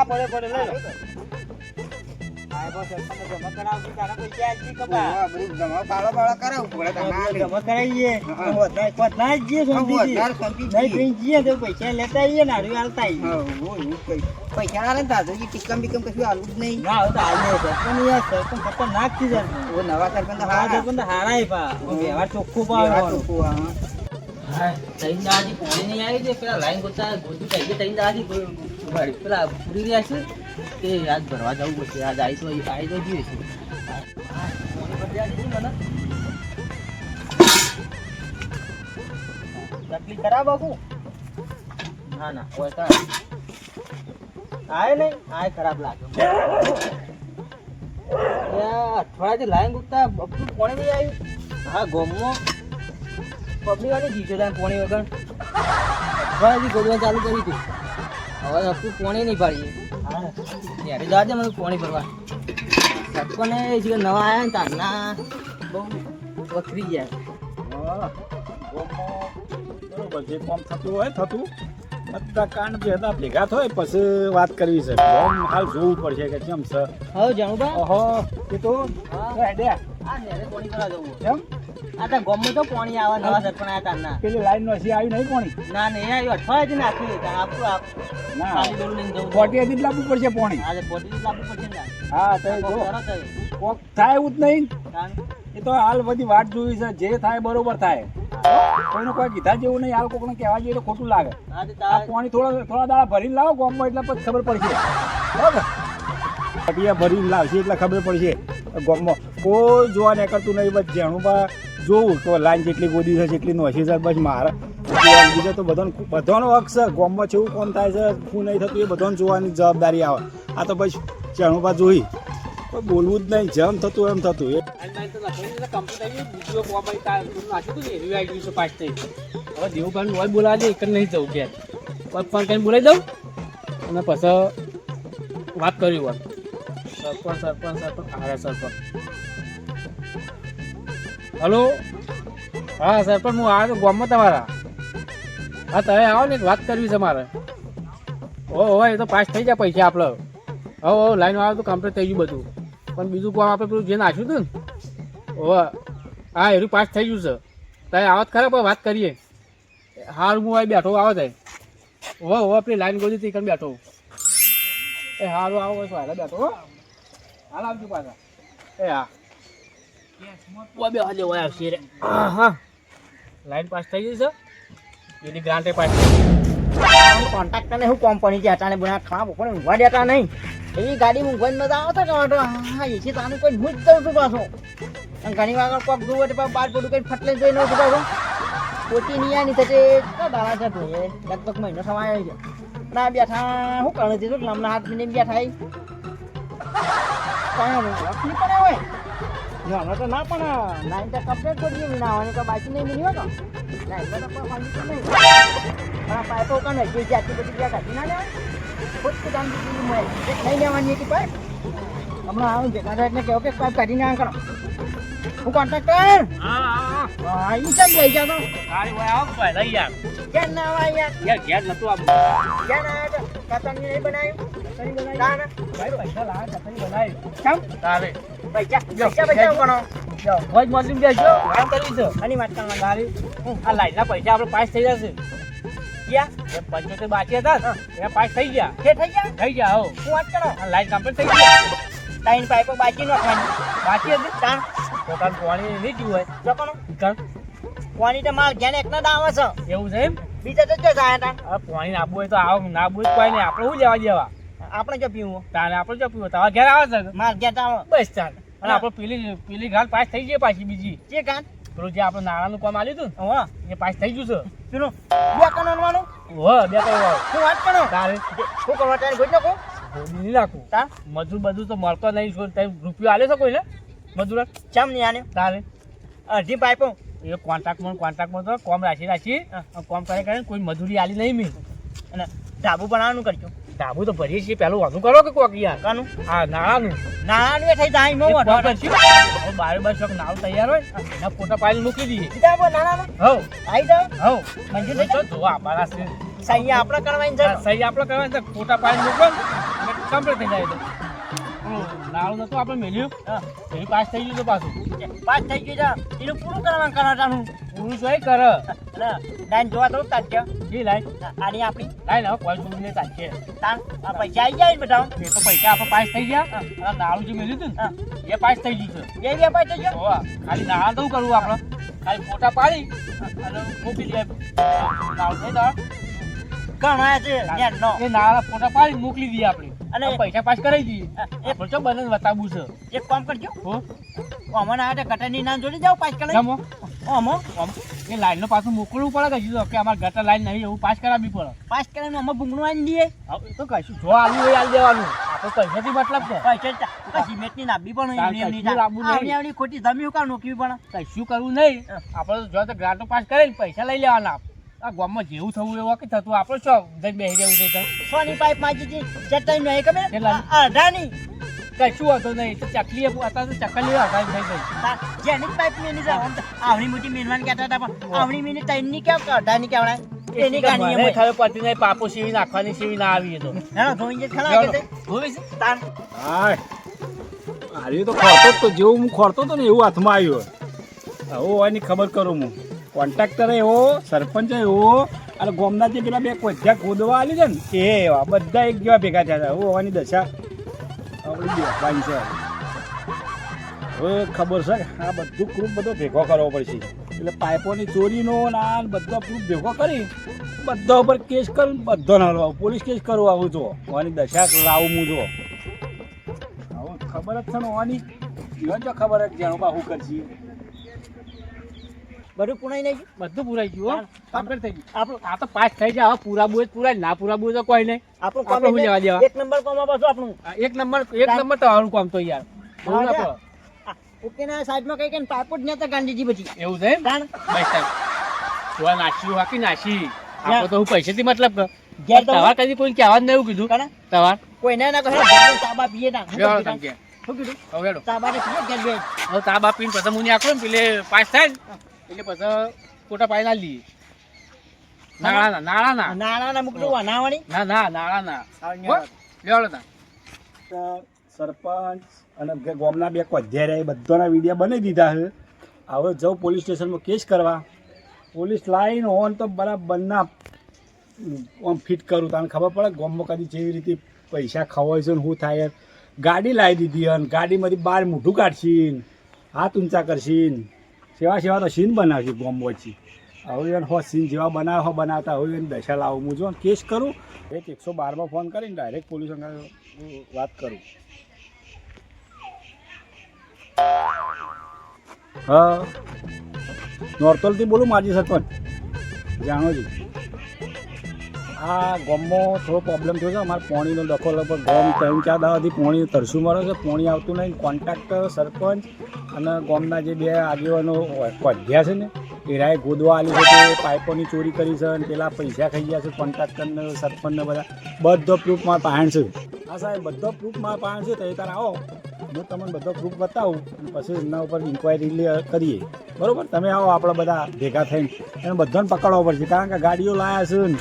પડે પડે લઈ લો. આ બસ જમા કરાવજો તારા કોઈ ક્યાં જી કપા બધું જમા બાળા કરાવું પડે તમારે જમા કરાવીએ વધારે જે નહીં જીએ તો પૈસા લેતા આવીએ ને હારું હાલતા આવીએ. પૈસા ના લેતા તો ટીકમ બીકમ કશું હાલવું જ નહીં. ના તો હાલે સરપંચ યાર સરપંચ ખતરનાક થી સરપંચ. ઓ નવા સરપંચ હા સરપંચ હારાય પા વ્યવહાર ચોખ્ખું પાડવાનું. હા તઈ દાદી પાણી નહીં આવી છે પેલા લાઈન ગોતા ગોતી થઈ ગઈ તઈ દાદી પેલા પૂરી રહ્યા છે તે આજ ભરવા જવું પડશે. આજ આવી તો જોઈએ છે. તકલીફ ખરાબ બાપુ ના ના હોય તો આય નહીં આય ખરાબ લાગે. અઠવાડિયાથી લાઈન ગોતા બધું પાણી નહીં આવ્યું. હા ગોમમાં પબ્લિક વાળી જીતો થાય પાણી વગર અઠવાડિયાથી ગોદવા ચાલુ કરી હતી. હવે આપણું પાણી નહીં પાડીએ. હા ત્યારે જવા દે મને પાણી ભરવા. સરપંચને જે નવા આવ્યા ને તારના બહુ વખરી ગયા. બરોબર જે કામ થતું હોય થતું બધા કાંડ ભેગા ભેગા થાય પછી વાત કરવી છે. ગામ હાલ જોવું પડશે કે કેમ છે. હવે જાણું ઓહો એ તો હેડે આ નેરે પાણી ભરવા જવું. કેમ આ તો ગોમમાં તો પાણી આવે નવા સરપંચ આવ્યા તારના. પેલી લાઈન નો હજી આવી નહીં પાણી. ના નહીં આવ્યું અઠવાડિયાથી નાખી આપણું ના ખાલી ડોલું લઈને જવું. કોટીએથી જ લાવવું પડશે પાણી. આજે બોટી લાવવું પડશે ને. હા તો જો કોક થાય એવું જ નહીં. એ તો હાલ બધી વાત જોઈ છે. જે થાય બરોબર થાય. કોઈનું કોઈ કીધા જેવું નહીં. હાલ કોકને કહેવા જઈએ તો ખોટું લાગે. આ પાણી થોડા દાડા ભરીને લાવો ગામમાં એટલે પછી ખબર પડશે. બરાબર પટિયા ભરીને લાવશે એટલે ખબર પડશે ગામમાં કોઈ જોવા નીકળતું નહીં. બસ જેણું બા જોવું તો લાઈન જેટલી ગોદી છે જેટલી નોશી છે બસ મારે બીજો તો બધાનો હક છે. ગામમાં કેવું કોણ થાય છે શું નહીં થતું એ બધાને જોવાની જવાબદારી આવે. આ તો પછી જેણું બા જોઈ કોઈ બોલવું જ નહીં. જેમ થતું એમ થતું. હવે દેવુભાઈ હોય બોલાવે છે એક જ નહીં જવું ઘેર ફોન કરીને બોલાવી દઉં અને પછી વાત કરી હોય. સરપંચ હારે સરપંચ. હલો હા સરપંચ હું આવે તો ગામમાં તમારા. હા તમે આવો ને એક વાત કરવી છે મારે. હોય એ તો પાસ થઈ જાય પૈસા આપણે. હવે લાઈન આવે તો કમ્પ્લીટ થઈ ગયું બધું. પણ બીજું કામ આપણે પેલું જે નાખ્યું હતું ને હવે હા એનું પાસ થઈ ગયું છે. તમે આવત ખરા પણ વાત કરીએ. હાર હું અહીં બેઠો આવો થાય. હવે પેલી લાઈન ગોળી હતી બેઠો. એ હારું આવો હોય તો હાલ બેઠો હો. હાલ આવજો પાછા. એ હા બે હાજર હોય આવશે રે. હા લાઈન પાસ થઈ ગઈ છે. એની ગ્રાન્ટે પાસ કોન્ટ્રાક્ટરને શું કંપની છે અટાણે બના ખાવા પણ ઊંઘવા દેતા નહીં. એવી ગાડી ઊંઘવાની મજા આવતો કે હા એસી તાનું કોઈ હું જ દઉં છું પાછો. અને ઘણી વાર કોક જોવું એટલે બાર પડું કંઈ ફટલે જોઈ ન છું પાછો. પોતી નહીં આની થશે દાડા છે ભાઈ લગભગ મહિનો સમય આવી ગયો. ના બેઠા શું કરે છે હમણાં હાથ મિનિટ બેઠા નહીં પણ હોય ના તો ના પણ નાઈન તો કમ્પ્લેટ કરી દીધી નાવાની તો બાકી નહીં મિલી હોય નાઈન તો નહીં પાઇપો કાને જે જાતી બધી જ્યાં કાઢી ના લેવાય ખુદ કામ નહીં લેવાની હતી પાઇપ. હમણાં આવું ભેગા થાય એટલે કહો કે પાઇપ કાઢી ના કરો. હું કોન્ટ્રાક્ટર હા ઈ કેમ લઈ જાવ તો કેમ ના આવે યાર ઘેર નતું આપું ક્યાં ના આવ્યા કતરની નહીં બનાવ્યું પૈસા લાવે કતરી બનાવ્યું કેમ તારે પૈસા ગણો મોજ મોજલી બેસજો કામ કરવી છે આની વાત કરવા તારી આ લાઈનના પૈસા આપણે પાસ થઈ જશે. ક્યાં એ 75 બાકી હતા એ પાસ થઈ ગયા. કે થઈ ગયા હો હું વાત કરો લાઈન કમ્પ્લીટ થઈ ગઈ. લાઈન પાઇપો બાકી નાખવાની બાકી હતી તાણ તો તાર પાણી નહીં જીવ હોય જો કોણ પાણી તો માર ઘેર એકના જ આવે છે. એવું છે એમ બીજા તો જો જાય તાણ હવે પાણી નાબુ હોય તો આવ ના બુજ કોઈ નહીં આપણે શું લેવા દેવા. આપણે જો પીવું તારે આપણે જો પીવું તમારા ઘેર આવે છે માર ઘેર આવે બસ ચાલ. અને આપણે પેલી ઘાટ પાસ થઈ ગઈ પાછી બીજી જે ઘાટ પેલું જે આપણે નાણાંનું કામ આલ્યું હતું ને એ પાસ થઈ ગયું છે. પેલું બે કણવાનું બે કણવાનું શું વાત કરો તારે શું કરવા તારે ગોઈ નાખો ગોડી નહીં નાખું તાર મજૂર બધું તો મળતો નહીં. રૂપિયો આલ્યો છે કોઈને મજૂર ચમ નહીં આને તારે અડધી પાઇપો એ કોન્ટ્રાક્ટમાં તો કોમ રાખી કોમ કરે કોઈ મજૂરી આલી નહીં મેં. અને ઢાબુ બનાવવાનું કરજો. ઢાબુ તો ભરીએ છીએ પેલું વધુ કરો કે કોક યાર કાનું હા નાણાનું એ થઈ જાય બારે બાર ચોક નાવ તૈયાર હોય એના ફોટા પાડી મૂકી દઈએ નાણાનું હવ આવી જાવ હવ મંજૂર થઈ જોવા આપણા સહી આપણે કરવાની છે. સહી આપણે કરવાની છે ફોટા પાડી મૂકો કમ્પ્લીટ થઈ જાય તો નાળું નતું આપણે મેલ્યું એની પાસ થઈ ગયું તો પાછું પાસ થઈ ગયું છે એનું પૂરું કરવાનું કરાટાનું પૂરું જોઈ કર અને લાઈન જોવા તો તાજ્ય જી લાઈન આની આપણી લાઈન હવે કોઈ સુવિધા ચાલશે તાન આ પૈસા આવી જાય ને બધા એ તો પૈસા આપણે પાસ થઈ ગયા અને નાળું જે મેલ્યું હતું ને એ પાસ થઈ ગયું છે બે પાસ થઈ ગયો હોવા ખાલી નાળા તો કરવું આપણે ખાલી ફોટા પાડી અને મોકલી દે નાળું થઈ તો ઘણા છે નો એ નાળા ફોટા પાડી મોકલી દઈએ આપણે અને અને પૈસા પાસ કરાવી દઈએ આપણે તો બને બતાવવું છે એક કામ કરજો હો અમને આ ગટરની નામ જોડી જાઓ પાસ કરાવી જમો અમો એ લાઈનનો પાછું મોકલવું પડે કે કે અમારે ગટર લાઈન નહીં એવું પાસ કરાવવી પડે પાસ કરીને અમે ભૂંગણું આની દઈએ હવે તો કશું જો આલુ હોય આલી દેવાનું આપણે પૈસાથી મતલબ છે પૈસા સિમેન્ટની નાબી પણ તાર કશું લાવવું નહીં. આવડી ખોટી જમી કામ નોકરી પણ કશું કરવું નહીં આપણે તો જો તો ગ્રાન્ટો પાસ કરીને પૈસા લઈ લેવાના આ ગામમાં જેવું થવું એવું કે થતું આપણે શું જઈને બેસી જવું છે તો સોની પાઇપ માંગી હતી ચટાઈ નહીં ખબર કેટલાની? અઢાની કશું હતું નહીં તો ચકલી અત્યારે તો ચકલી હટાવી થઈ ગઈ જેની પાઇપ મેની છે આવડી મોટી મેનવાની કહેતા હતા પણ આવડી મેની તૈનની કેમ કે અઢાની કેવડાય એની ગાની એમ મને હોય. ખબર પડતી નહીં પાપો સીવી નાખવાની સીવી ના આવી એ તો ના ધોઈ જે ખરા કે તે જોઈ છે? તાન હાય આર્યો તો ખોરતો જ તો જેવું હું ખોરતો હતો ને એવું હાથમાં આવ્યો હવે આની ખબર કરું હું કોન્ટ્રાક્ટર એવો સરપંચ એવો અને ગામના જે પેલા બે કોજ્યા ખોદવા આલી છે ને એ એવા બધા એક જેવા ભેગા થયા હતા હું હોવાની દશા આપણી બેસવાની છે હવે ખબર છે કે આ બધું પ્રૂફ બધો ભેગો કરવો પડશે એટલે પાઇપોની ચોરીનો ને આ બધો પ્રૂફ ભેગો કરી બધા ઉપર કેસ કરું બધો ના હલવાવું પોલીસ કેસ કરવું આવું જો હોવાની દશા લાવું હું જો હવે ખબર જ છે ને હોવાની જીવન જો ખબર જ જાણો બા શું કરશી બધું પુણાઈ નહીં બધું પૂરાઈ ગયું હો. કમ્પ્લીટ થઈ ગયું આપણું આ તો પાસ થઈ જાય હવે પૂરા બોજ પૂરા ના પૂરા બોજ તો કોઈ નહીં આપણું આપણે કામ શું લેવા દેવા? એક નંબર કામ પાછું આપણું આ એક નંબર તો હારું કામ તો યાર બહુ ના પડે. ઓકે ના સાઈડમાં કઈ કઈ પાઇપ જ નતા ગાંધીજી પછી એવું છે એમ? તાણ બસ તાર. જોવા નાસ્યું હાકી નાસી આપણે તો હું પૈસાથી મતલબ કર ઘેર તો તવાર કદી કોઈ કહેવા જ નહીં એવું કીધું કાના તવાર કોઈ ના કહે તાબા પીએ ના શું બેવાળો કીધું? તમે કે. શું કીધું હવે હેડો. તાબા ને પીએ ઘેર બે હવે તા બાપ પીને પછી મુની આખો ને પેલે પાસ થાય ને એટલે પછી ફોટા પાડી ના લઈએ નાળાના નાના ના મૂકતું વાનાવાળી નાળાના લેવાડો તા તો સરપંચ અને જે ગામના બે કોજ્યા રહ્યા એ બધાના વિડીયો બનાવી દીધા છે હવે જાઉં પોલીસ સ્ટેશનમાં કેસ કરવા પોલીસ લાઈન હોન તો બરાબરના આમ ફિટ કરું તને ખબર પડે ગામમાં કદી જેવી રીતે પૈસા ખવાય છે ને શું થાય ગાડી લાવી દીધી અને ગાડીમાંથી બહાર મોઢું કાઢશીને હાથ ઊંચા કરશીને સેવા તો સીન બનાવશે ગામ વચ્ચે હવે એને હો સીન જેવા બનાવતા હવે એને દશા લાવું હું જો કેસ કરું એક 112માં ફોન કરીને ડાયરેક્ટ પોલીસ અંગે વાત કરું હા નોરતલથી બોલું માજી સરપંચ જાણો છું આ ગામમાં થોડો પ્રોબ્લેમ થયો છે અમારે પાણીનો ડખો લગભગ ગામ 3-4 દાડાથી પાણી તરસું મળે છે પાણી આવતું નહીં કોન્ટ્રાક્ટર સરપંચ અને ગામના જે બે આગેવાનો કોઢ્યા છે ને એ રાય ગોદવા આલી છે તે પાઇપોની ચોરી કરી છે અને પેલા પૈસા ખાઈ ગયા છે કોન્ટ્રાક્ટરને સરપંચને બધો પ્રૂફ મારા પાસે છે હા સાહેબ બધો પ્રૂફ મારા પાસે છે તો એ તારે આવો હું તમને બધો પ્રૂફ બતાવું અને પછી એમના ઉપર ઇન્ક્વાયરી કરીએ બરાબર તમે આવો આપણે બધા ભેગા થઈને એને બધાને પકડવા પડશે કારણ કે ગાડીઓ લાવ્યા છે ને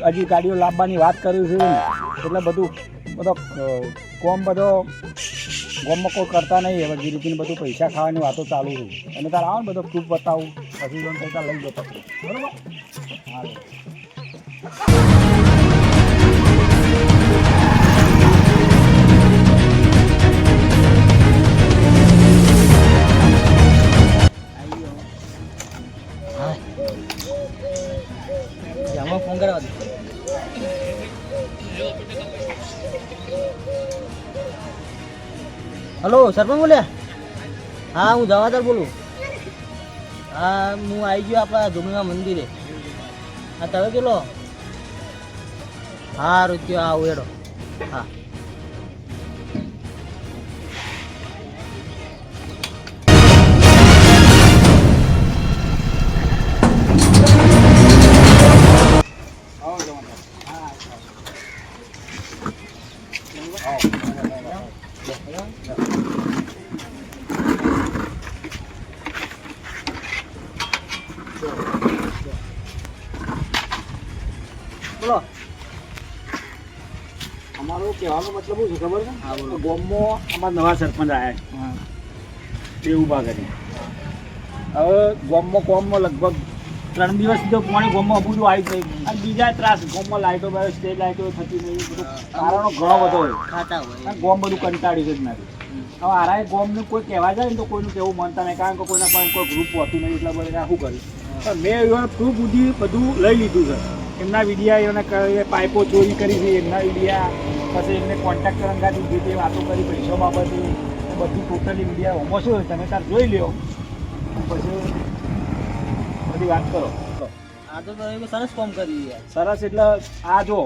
હજી ગાડીઓ લાવવાની વાત કર્યું છે ને એટલે બધો કોમ બધો ગામમાં કોઈ કરતા નહીં હવે ગીરીપીને બધું પૈસા ખાવાની વાતો ચાલુ છે અને તારે આવો ને બધો પ્રૂફ બતાવું પછી લોન પૈસા લઈ જતો બરાબર હા જામો ફોન કરવા દે હલો સરપંચ બોલ્યા હા હું જવાદાર બોલું હા હું આવી ગયો આપણા જોગીના મંદિરે હા તમે કેટલો હા રૂપિયો આવું એડો હા બોલો અમારો કહેવાનો મતલબ શું છે ખબર છે? ગામમાં અમારા નવા સરપંચ આવ્યા છે ઉભા કરી. હવે ગામમાં લગભગ 3 દિવસ તો પાણી ગામમાં બધું આવી જ નહીં. અને બીજા ત્રાસ ગામમાં લાઈટો બસ સ્ટેજ લાઈટો થતી નહીં, બધું કારણો ઘણો બધો હોય. અને ગામ બધું કંટાળ્યું છે જ નથી. હવે આરાએ ગામનું કોઈ કહેવા જાય ને તો કોઈનું કહેવું માનતા નહીં, કારણ કે કોઈના પાસે કોઈ ગ્રુપ હોતું નહીં, એટલા બધા શું કર્યું. પણ મેં એવા પ્રૂફ બુદ્ધિ બધું લઈ લીધું છે. એમના વિડીયા એને પાઇપો ચોરી કરી છે, એમના વિડીયા પછી એમને કોન્ટ્રાક્ટર અંગાથી જે તે વાતો કરી પૈસા બાબતે બધું ટોટલી વિડીયા હોમો શું તમે તાર જોઈ લ્યો પછી બધી વાત કરો. આ તો સરસ કામ કર્યું યાર. સરસ એટલે આ જો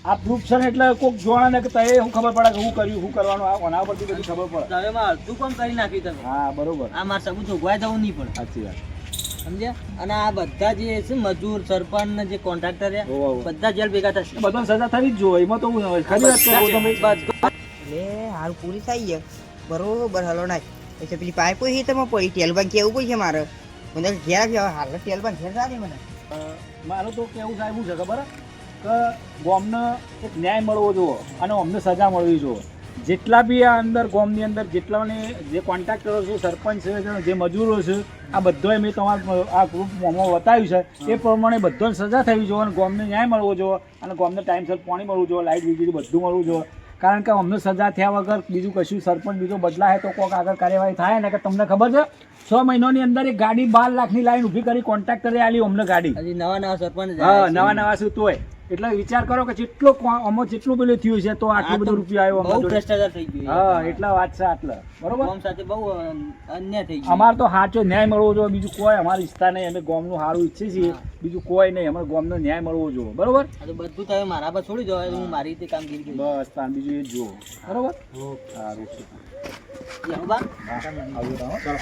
આ પ્રૂફ છે ને એટલે કોઈક જોવા ને કે તએ શું ખબર પડે કે શું કર્યું શું કરવાનું, આ કોના પરથી બધી ખબર પડે. હવે માં અડધું કામ કરી નાખ્યું તમે. હા બરોબર, આ મારે સબૂત જોગવાઈ જવું નહીં પડે. સાચી વાત. સમજ્યા? અને આ બધા જે છે મજૂર સરપંચ ને જે કોન્ટ્રાક્ટર હોવ. બધા જેલ ભેગા થશે. બધાને સજા થવી જ જોઈએ, એમાં તો હું ખરી વાત કરું તમે. એટલે હાલ પૂરી થઈ છે બરોબર હલો નાખ એટલે પેલી પાઇપો છે તમે પડી ટેલબાન કેવું કોઈ છે મારે મને ઘેર છે હાલ ટેલબાન ઘેર જાને મને મારું તો કેવું સાહેબ શું છે ખબર કે ગામને એક ન્યાય મળવો જોઈએ અને અમને સજા મળવી જોઈએ. જેટલા બી આ અંદર ગામની અંદર જેટલાને જે કોન્ટ્રાક્ટરો છે, સરપંચ છે, જે મજૂરો છે, આ બધાએ મેં તમારા આ ગ્રુપમાં બતાવ્યું છે એ પ્રમાણે બધાને સજા થવી જોઈએ અને ગામને ન્યાય મળવો જોઈએ અને ગામને ટાઈમસર પાણી મળવું જોઈએ, લાઇટ વીજળી બધું મળવું જોઈએ. કારણ કે અમને સજા થયા વગર બીજું કશું સરપંચ બીજો બદલાય તો કોઈક આગળ કાર્યવાહી થાય ને કે તમને ખબર છે 6 મહિનાની અંદર એક ગાડી 12 લાખની લાઈન ઊભી કરી કોન્ટ્રાક્ટરે આલી અમને ગાડી. હજી નવા સરપંચ હા નવા શું તોય એટલે વિચાર કરો કે જેટલો આમાં જેટલું પેલું થયું છે તો આટલું બધું રૂપિયા આવ્યો બહુ ભ્રષ્ટાચાર થઈ ગયું. હા એટલા વાત છે આટલા બરોબર. ગામ સાથે બહુ અન્યાય થઈ ગયો. અમારે તો સાચો ન્યાય મળવો જોઈએ, બીજું કોઈ અમારી ઈચ્છા નહીં. અમે ગામનું સારું ઈચ્છીએ છીએ, બીજું કોઈ નહીં. અમારે ગામનો ન્યાય મળવો જોઈએ બરોબર. આ તો બધું તમે મારા પર છોડી દો, હું મારી રીતે કામગીરી કરીશ. બસ તાર બીજું એ જ જુઓ બરોબર. સારું છે. જાઓ બા. હા, આવજો તારો. ચાલો.